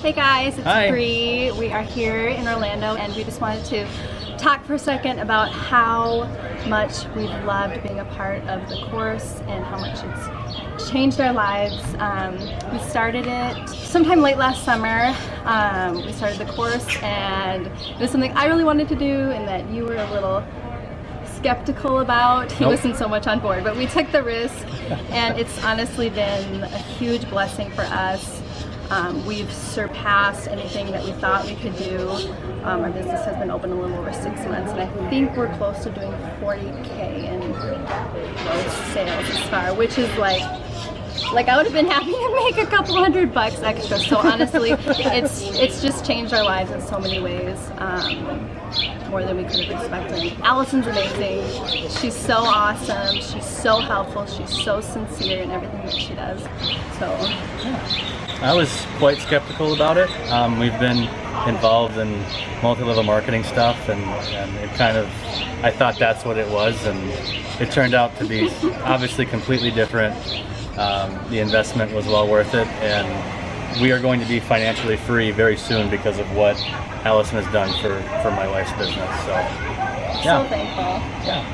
Hey guys, it's Hi. Brie. We are here in Orlando and we just wanted to talk for a second about how much we've loved being a part of the course and how much it's changed our lives. We started it sometime late last summer. We started the course and it was something I really wanted to do and that you were a little skeptical about. He wasn't so much on board, but we took the risk and it's honestly been a huge blessing for us. We've surpassed anything that we thought we could do. Our business has been open a little over 6 months, and I think we're close to doing 40K in gross sales this far, which is like I would have been happy to make a couple $100 extra. So honestly, it's just changed our lives in so many ways, more than we could have expected. Alison's amazing. She's so awesome. She's so helpful. She's so sincere in everything that she does. So Yeah. I was quite skeptical about it. We've been involved in multi-level marketing stuff, and it kind of, I thought that's what it was, and it turned out to be obviously completely different. The investment was well worth it, and we are going to be financially free very soon because of what Alison has done for my wife's business. So, yeah. So thankful. Yeah.